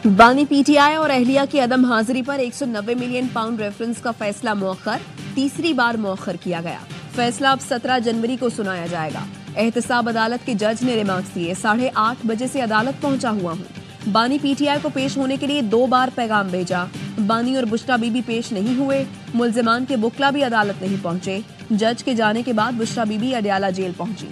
बानी पीटीआई और अहलिया की अदम हाजिरी पर 190 मिलियन पाउंड रेफरेंस का फैसला मौखर, तीसरी बार मौखर किया गया। फैसला अब 17 जनवरी को सुनाया जाएगा। एहतसाब अदालत के जज ने रिमार्क्स दिए, 8:30 बजे से अदालत पहुंचा हुआ हूं। बानी पीटीआई को पेश होने के लिए 2 बार पैगाम भेजा। बानी और बुशरा बीबी पेश नहीं हुए। मुल्जिमान के बुकला भी अदालत नहीं पहुंचे। जज के जाने के बाद बुशरा बीबी अडयाला जेल पहुंची।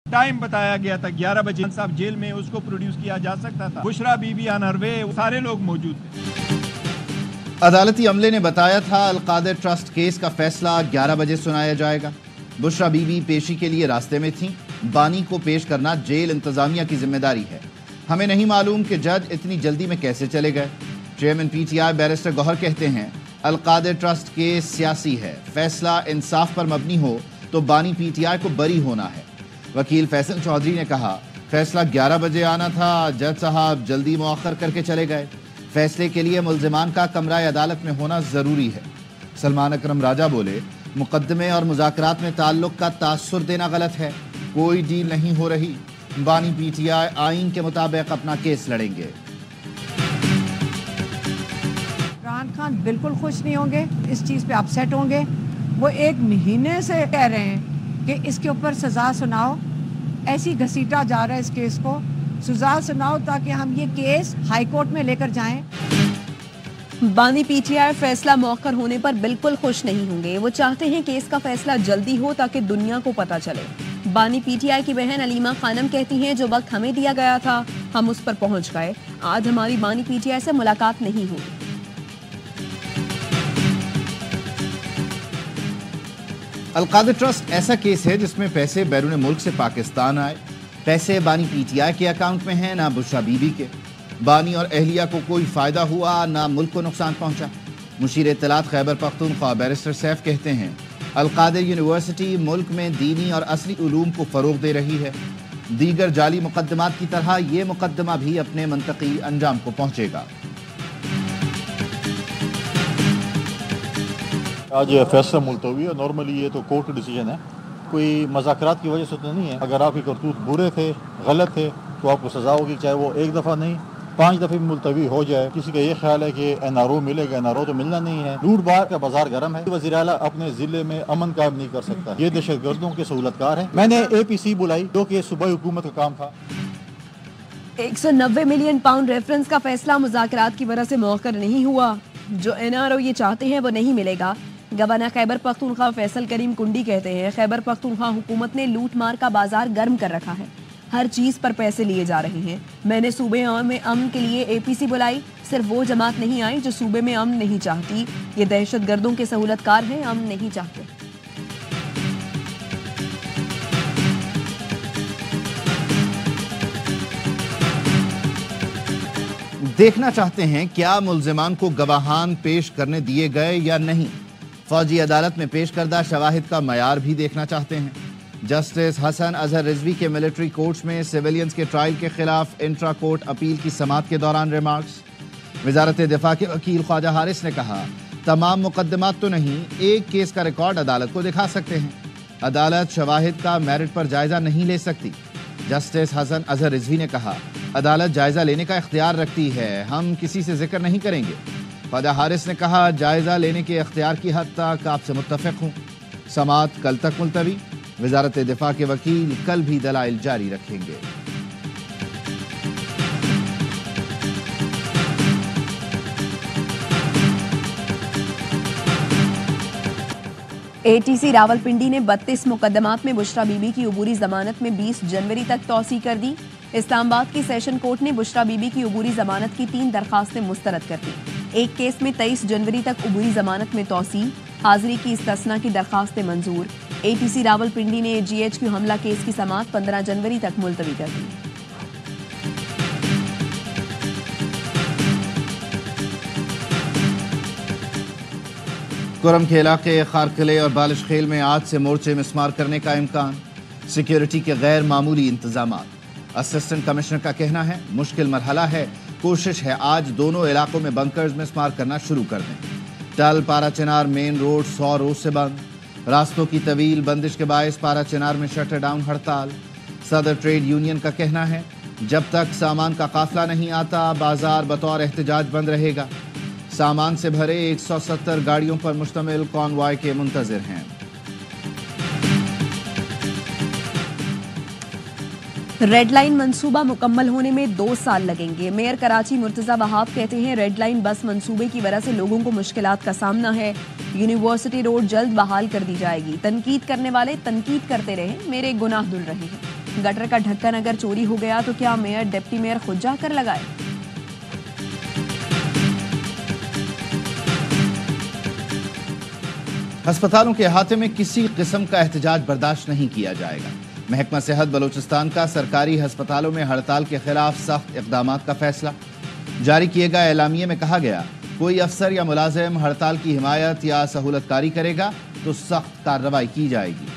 टाइम बताया गया था 11 बजे साहब जेल में उसको प्रोड्यूस किया जा सकता था। बुशरा बीबी अनरवे सारे लोग मौजूद थे। अदालती अमले ने बताया था अलकादिर ट्रस्ट केस का फैसला 11 बजे सुनाया जाएगा। बुशरा बीबी पेशी के लिए रास्ते में थी। बानी को पेश करना जेल इंतजामिया की जिम्मेदारी है। हमें नहीं मालूम कि जज इतनी जल्दी में कैसे चले गए। चेयरमैन पीटीआई बैरिस्टर गौहर कहते हैं अलकादिर ट्रस्ट केस सियासी है। फैसला इंसाफ पर मबनी हो तो बानी पीटीआई को बरी होना है। वकील फैसल चौधरी ने कहा फैसला 11 बजे आना था, जज साहब जल्दी मौखर करके चले गए। फैसले के लिए मुल्जिमान का कमरा अदालत में होना जरूरी है। सलमान अकरम राजा बोले मुकदमे और मुज़ाकरात में ताल्लुक का तासुर देना गलत है। कोई डील नहीं हो रही। बानी पीटीआई आइन के मुताबिक अपना केस लड़ेंगे। इमरान खान बिल्कुल खुश नहीं होंगे, इस चीज़ पे अपसेट होंगे। वो 1 महीने से कह रहे हैं कि इसके ऊपर सज़ा सुनाओ। ऐसी घसीटा जा रहा है इस केस को, सज़ा सुनाओ ताकि हम ये केस हाई कोर्ट में लेकर जाएं। बानी पीटीआई फैसला मौखर होने पर बिल्कुल खुश नहीं होंगे। वो चाहते हैं केस का फैसला जल्दी हो ताकि दुनिया को पता चले। बानी पीटीआई की बहन अलीमा खानम कहती हैं जो वक्त हमें दिया गया था हम उस पर पहुंच गए। आज हमारी बानी पीटीआई से मुलाकात नहीं हुई। अलकादिर ट्रस्ट ऐसा केस है जिसमें पैसे बैरून मुल्क से पाकिस्तान आए। पैसे बानी पीटीआई के अकाउंट में हैं, ना बुशरा बीबी के। बानी और अहलिया को कोई फ़ायदा हुआ ना मुल्क को नुकसान पहुंचा। मुशीर इत्तलात खैबर पख्तूनख्वा बैरिस्टर सैफ कहते हैं अलकादिर यूनिवर्सिटी मुल्क में दीनी और असली उलूम को फ़रोग दे रही है। दीगर जाली मुकदमात की तरह ये मुकदमा भी अपने मंतकी अंजाम को पहुंचेगा। आज ये फैसला मुलतवी है। नॉर्मली ये तो कोर्ट डिसीजन है, कोई मज़ाकरात की वजह से तो नहीं है। अगर आपके करतूत बुरे थे, गलत थे, तो आपको सज़ा होगी, चाहे वो 1 दफ़ा नहीं 5 दफ़े मुलतवी हो जाए। किसी का ये ख्याल है कि NRO मिलेगा, NRO तो मिलना नहीं है। लूट बार का बाजार गर्म है। वज़ीर आला अपने ज़िले में अमन कायम नहीं कर सकता। ये दहशत गर्दों के सहूलतकार हैं। मैंने APC बुलाई जो कि सूबाई हुकूमत का काम था। 190 मिलियन पाउंड रेफरेंस का फैसला मुज़ाकरात की वजह से मौखर नहीं हुआ। जो NRO ये चाहते हैं वो नहीं मिलेगा। गवर्नर खैबर पख्तूनख्वा फैसल करीम कुंडी कहते हैं खैबर पख्तूनख्वा हुकूमत ने लूट मार का बाजार गर्म कर रखा है। हर चीज पर पैसे लिए जा रहे हैं। मैंने सूबे में अमन के लिए APC बुलाई। सिर्फ वो जमात नहीं आई जो सूबे में अमन नहीं चाहती। ये दहशत गर्दों के सहूलतकार हैं, अमन नहीं चाहते। देखना चाहते हैं क्या मुल्जिमान को गवाहान पेश करने दिए गए या नहीं। फौजी अदालत में पेश करदा शवाहिद का मयार भी देखना चाहते हैं। जस्टिस हसन अजहर रिजवी के मिलिट्री कोर्ट्स में सिविलियंस के ट्रायल के खिलाफ इंट्रा कोर्ट अपील की समाअत के दौरान रिमार्क्स। वजारत दिफा के वकील ख्वाजा हारिस ने कहा तमाम मुकदमात तो नहीं, एक केस का रिकॉर्ड अदालत को दिखा सकते हैं। अदालत शवाहिद का मेरिट पर जायजा नहीं ले सकती। जस्टिस हसन अजहर रिजवी ने कहा अदालत जायजा लेने का इख्तियार रखती है, हम किसी से जिक्र नहीं करेंगे। ख्वाजा हारिस ने कहा जायजा लेने के इख्तियार की हद तक आपसे मुत्तफिक हूँ। समाअत कल तक मुलतवी। वजारत दिफा के वकील कल भी दलाइल जारी रखेंगे। ATC रावलपिंडी ने 32 मुकदमात में बुशरा बीबी की उबूरी जमानत में 20 जनवरी तक तौसी कर दी। इस्लामाबाद की सेशन कोर्ट ने बुशरा बीबी की उबूरी जमानत की 3 दरखास्तें मुस्तरद कर दी। एक केस में 23 जनवरी तक उबूरी जमानत में तौसी, हाजिरी की इस्तिस्ना की दरखास्तें मंजूर। ATC रावलपिंडी ने GHQ हमला केस की समाअत 15 जनवरी तक मुलतवी कर दी। कुरम के इलाके खारकले और बालिश खेल में आज से मोर्चे मिसमार करने का इम्कान। सिक्योरिटी के गैर मामूली इंतजाम। असिस्टेंट कमिश्नर का कहना है मुश्किल मरहला है, कोशिश है आज दोनों इलाकों में बंकर्स मिसमार करना शुरू कर दें। टल पाराचीनार मेन रोड 100 रोज से बंद। रास्तों की तवील बंदिश के बायस पाराचीनार में शटर डाउन हड़ताल। सदर ट्रेड यूनियन का कहना है जब तक सामान का काफिला नहीं आता बाजार बतौर एहतजाज बंद रहेगा। सामान से भरे 170 गाड़ियों पर मुश्तमिल कॉन्वॉय के मुंतजिर हैं। रेड लाइन मंसूबा मुकम्मल होने में 2 साल लगेंगे। मेयर कराची मुर्तजा वहाब कहते हैं रेड लाइन बस मंसूबे की वजह से लोगों को मुश्किलात का सामना है। यूनिवर्सिटी रोड जल्द बहाल कर दी जाएगी। तनकीद करने वाले तनकीद करते रहे, मेरे गुनाह धुल रहे हैं। गटर का ढक्कन अगर चोरी हो गया तो क्या मेयर डिप्टी मेयर खुद जाकर लगाए? अस्पतालों के अहाते में किसी किस्म का एहतजाज बर्दाश्त नहीं किया जाएगा। महकमा सेहत बलूचिस्तान का सरकारी अस्पतालों में हड़ताल के खिलाफ सख्त इक़दामात का फैसला। जारी किए गए एलामिये में कहा गया कोई अफसर या मुलाजिम हड़ताल की हिमायत या सहूलतकारी करेगा तो सख्त कार्रवाई की जाएगी।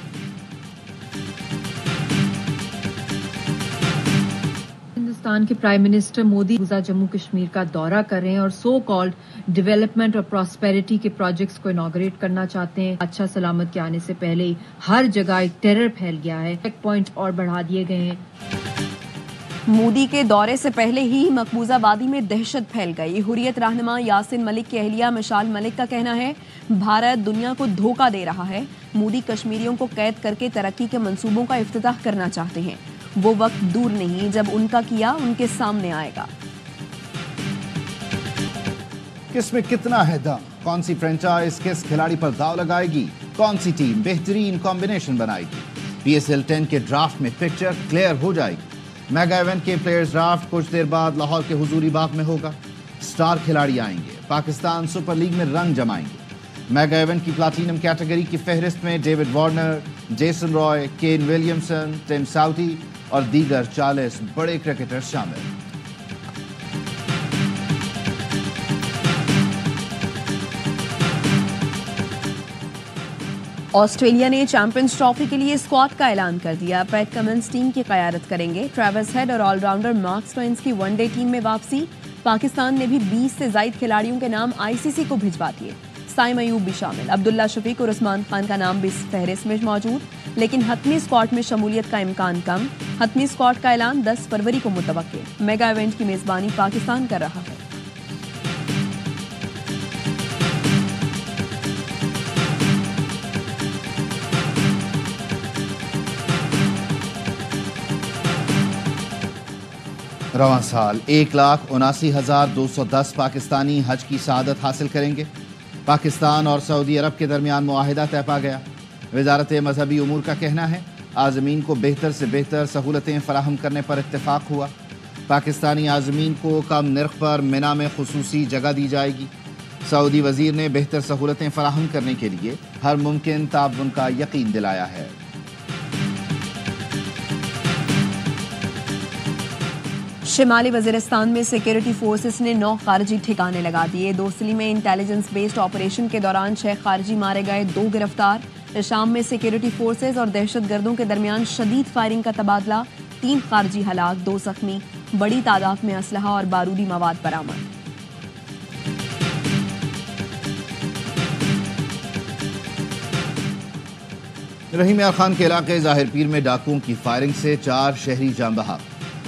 हिंदुस्तान के प्राइम मिनिस्टर मोदी जम्मू कश्मीर का दौरा कर रहे हैं और सो कॉल्ड डेवलपमेंट और प्रॉस्पेरिटी के प्रोजेक्ट्स को इनॉग्रेट करना चाहते हैं। अच्छा सलामत के आने से पहले ही हर जगह एक टेरर फैल गया है। चेक पॉइंट और बढ़ा दिए गए हैं। मोदी के दौरे से पहले ही मकबूजा वादी में दहशत फैल गई। हुर्रियत रहनुमा यासिन मलिक की अहलिया मिशाल मलिक का कहना है भारत दुनिया को धोखा दे रहा है। मोदी कश्मीरियों को कैद करके तरक्की के मंसूबों का इफ्तिताह करना चाहते हैं। वो वक्त दूर नहीं जब उनका किया उनके सामने आएगा। किसमें कितना है दम, कौन सी फ्रेंचाइज किस खिलाड़ी पर दाव लगाएगी, कौन सी टीम बेहतरीन कॉम्बिनेशन बनाएगी। PSL 10 के ड्राफ्ट में पिक्चर क्लियर हो जाएगी। मेगा इवेंट के प्लेयर्स ड्राफ्ट कुछ देर बाद लाहौर के हुजूरी बाग में होगा। स्टार खिलाड़ी आएंगे, पाकिस्तान सुपर लीग में रंग जमाएंगे। मेगा इवेंट की प्लाटिनम कैटेगरी की फहरिस्त में David Warner, Jason Roy, Kane Williamson, Tim Southee और दीगर 40 बड़े क्रिकेटर शामिल। ऑस्ट्रेलिया ने चैंपियंस ट्रॉफी के लिए स्क्वाड का ऐलान कर दिया। पैट कमिंस टीम की क़यादत करेंगे। ट्रेविस हेड और ऑलराउंडर मार्क स्टोइन्स की वनडे टीम में वापसी। पाकिस्तान ने भी 20 से ज़ायद खिलाड़ियों के नाम ICC को भिजवा दिए। साइम अयूब भी शामिल। अब्दुल्ला शफीक और उस्मान खान का नाम भी इस फहरिस्त में मौजूद, लेकिन हतमी स्क्वाड में शमूलियत का इम्कान कम। हतमी स्क्वाड का ऐलान 10 फरवरी को मुतवक्के। मेगा इवेंट की मेजबानी पाकिस्तान कर रहा है। रवां साल 1,79,210 पाकिस्तानी हज की सआदत हासिल करेंगे। पाकिस्तान और सऊदी अरब के दरमियान मुआहिदा तय पा गया। वजारत मजहबी उमूर का कहना है आज़मीन को बेहतर से बेहतर सहूलतें फराहम करने पर इत्तेफाक हुआ। पाकिस्तानी आज़मीन को कम नर्ख पर मिना में खुसूसी जगह दी जाएगी। सऊदी वजीर ने बेहतर सहूलतें फराहम करने के लिए हर मुमकिन ताउन का यकीन दिलाया है। शिमाली वजीरिस्तान में सिक्योरिटी फोर्सेस ने 9 खारजी ठिकाने लगा दिए। दोसली में इंटेलिजेंस बेस्ड ऑपरेशन के दौरान 6 खारजी मारे गए, 2 गिरफ्तार। शाम में सिक्योरिटी फोर्सेस और दहशतगर्दों के दरमियान शदीद फायरिंग का तबादला। 3 खारजी हलाक, 2 जख्मी। बड़ी तादाद में असलहा और बारूदी मवाद बरामद। रहीम यार खान के इलाके जाहिर पीर में डाकुओं की फायरिंग से 4 शहरी जान बहक।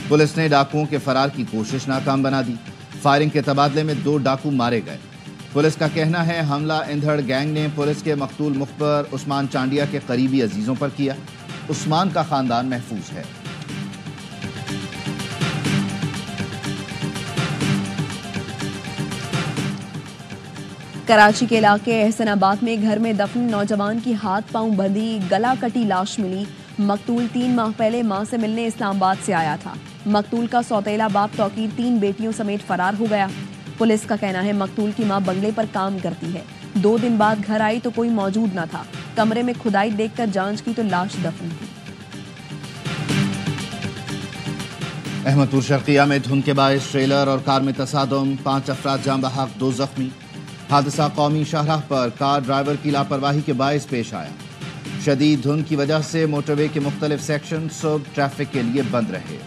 पुलिस ने डाकुओं के फरार की कोशिश नाकाम बना दी। फायरिंग के तबादले में 2 डाकू मारे गए। पुलिस का कहना है हमला इंधड़ गैंग ने पुलिस के मकतूल मुखबर उस्मान चांडिया के करीबी अजीजों पर किया। उस्मान का खानदान महफूज है। कराची के इलाके एहसनाबाद में घर में दफन नौजवान की हाथ पांव बंधी, गला कटी लाश मिली। मकतूल 3 माह पहले मां से मिलने इस्लामाबाद से आया था। मकतूल का सौतेला बाप तौकीर 3 बेटियों समेत फरार हो गया। पुलिस का कहना है मकतूल की मां बंगले पर काम करती है। 2 दिन बाद घर आई तो कोई मौजूद न था। कमरे में खुदाई देखकर जांच की तो लाश दफन थी। अहमदपुर शर्किया में धुंध के बायस ट्रेलर और कार में तसादम, 5 अफराद जान बहक, 2 जख्मी। हादसा कौमी शाहराह पर कार ड्राइवर की लापरवाही के बायस पेश आया। शदीद धुंध की वजह से मोटरवे के मुख्तलिफ सेक्शन सुबह ट्रैफिक के लिए बंद रहे।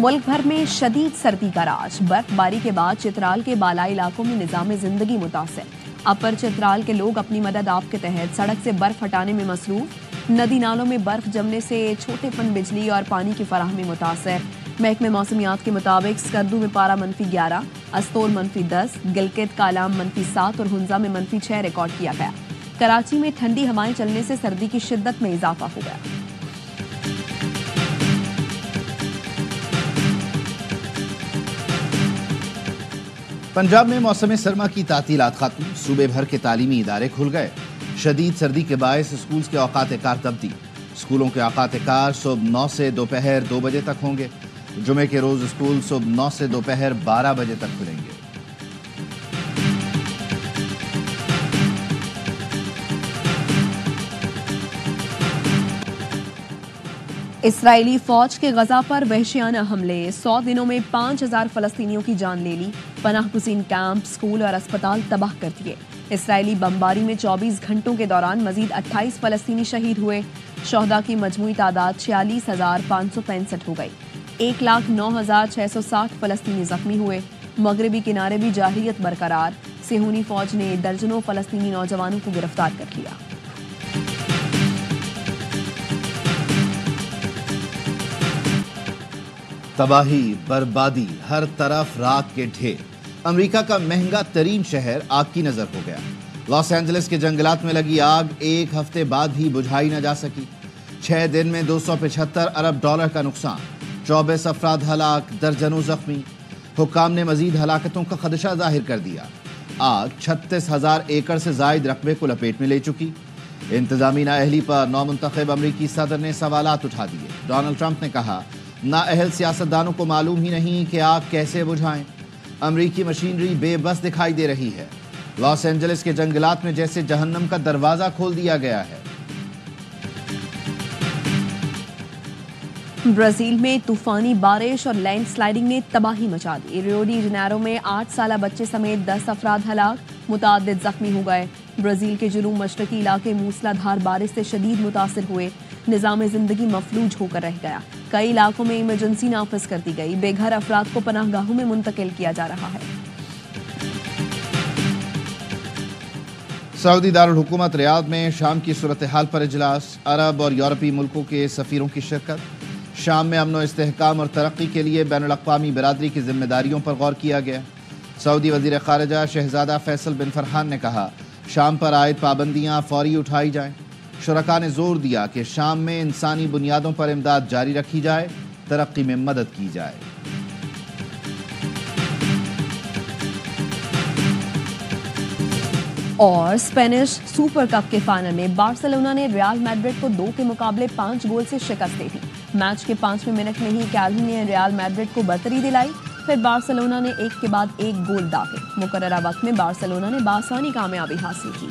मुल्क भर में शदीद सर्दी का राज। बर्फबारी के बाद चित्राल के बालाई इलाकों में निजाम जिंदगी मुतासिर। अपर चित्राल के लोग अपनी मदद आप के तहत सड़क से बर्फ हटाने में मसरूफ। नदी नालों में बर्फ जमने से छोटेपन बिजली और पानी की फराहमी मुतासर। महकमे मौसमियात के मुताबिक स्कर्दू में पारा -11, अस्तोर -10, गिलगित कालाम -7 और हुंजा में -6 रिकॉर्ड किया गया। कराची में ठंडी हवाएं चलने से सर्दी की शिद्दत में इजाफा हो गया। पंजाब में मौसम सरमा की तातीलात खत्म। सूबे भर के तालीमी इदारे खुल गए। शदीद सर्दी के बायस स्कूल के औकात कार तब्दील। स्कूलों के औकात कार सुबह 9 से दोपहर 2 बजे तक होंगे। जुमे के रोज स्कूल सुबह 9 से दोपहर 12 बजे तक खुलेंगे। इसराइली फौज के गजा पर वहशियाना हमले। 100 दिनों में 5000 फलस्तीनियों की जान ले ली। पनाह गुज़ीन कैंप, स्कूल और अस्पताल तबाह कर दिए। इसराइली बमबारी में 24 घंटों के दौरान मजीद 28 फलस्तीनी शहीद हुए। शोहदा की मजमूई तादाद 46,565 हो गई। 1,09,660 फलस्तीनी जख्मी हुए। मगरबी किनारे भी जाहिरियत बरकरार। सेहूनी फौज ने दर्जनों फलस्तीनी नौजवानों को गिरफ्तार कर लिया। तबाही, बर्बादी, हर तरफ राख के ढेर। अमेरिका का महंगा तरीन शहर आग की नजर हो गया। लॉस एंजलिस के जंगलात में लगी आग एक हफ्ते बाद भी बुझाई न जा सकी। 6 दिन में $275 अरब का नुकसान। 24 अफराद हलाक, दर्जनों जख्मी। हुक्काम ने मजीद हलाकतों का खदशा जाहिर कर दिया। आग 36,000 एकड़ से जायद रकबे को लपेट में ले चुकी। इंतजामी नाअहली पर नौमुंतखब अमरीकी सदर ने सवालात उठा दिए। डोनाल्ड ट्रंप ने कहा, नाअहल सियासतदानों को मालूम ही नहीं कि आग कैसे बुझाएं। अमरीकी मशीनरी बेबस दिखाई दे रही है। लॉस एंजलिस के जंगलात में जैसे जहन्नम का दरवाजा खोल दिया गया है। ब्राजील में तूफानी बारिश और लैंडस्लाइडिंग ने तबाही मचा दी। रियो डी जनेरो में 8 साला बच्चे समेत 10 अफराद हलाक, मुतादिद जख्मी हो गए। ब्राजील के जुनूब मशरकी इलाके मूसलाधार बारिश से शदीद मुतासिर हुए। निजाम जिंदगी मफलूज होकर रह गया। कई इलाकों में इमरजेंसी नाफिज कर दी गई। बेघर अफराद को पनाहगाहों में मुंतकिल किया जा रहा है। सऊदी दारुल हुकूमत रियाद में शाम की सूरत हाल पर इजलास। अरब और यूरोपीय मुल्कों के सफीरों की शिरकत। शाम में अमन व इस्तेहकाम और तरक्की के लिए बैनुल-अक़वामी बिरादरी की जिम्मेदारियों पर गौर किया गया। सऊदी वज़ीर ख़ारिजा शहजादा फैसल बिन फरहान ने कहा, शाम पर आयद पाबंदियाँ फौरी उठाई जाएं। शुरका ने जोर दिया कि शाम में इंसानी बुनियादों पर इमदाद जारी रखी जाए, तरक्की में मदद की जाए। और स्पेनिश सुपर कप के फाइनल में बार्सिलोना ने रियल मैड्रिड को 2 के मुकाबले 5 गोल से शिकस्त दे दी। मैच के 5वें मिनट में ही कैल्वी ने रियल मैड्रिड को बरतरी दिलाई। फिर बार्सिलोना ने एक के बाद एक गोल दागे। मुकर्ररा वक्त में बार्सिलोना ने बासानी कामयाबी हासिल की।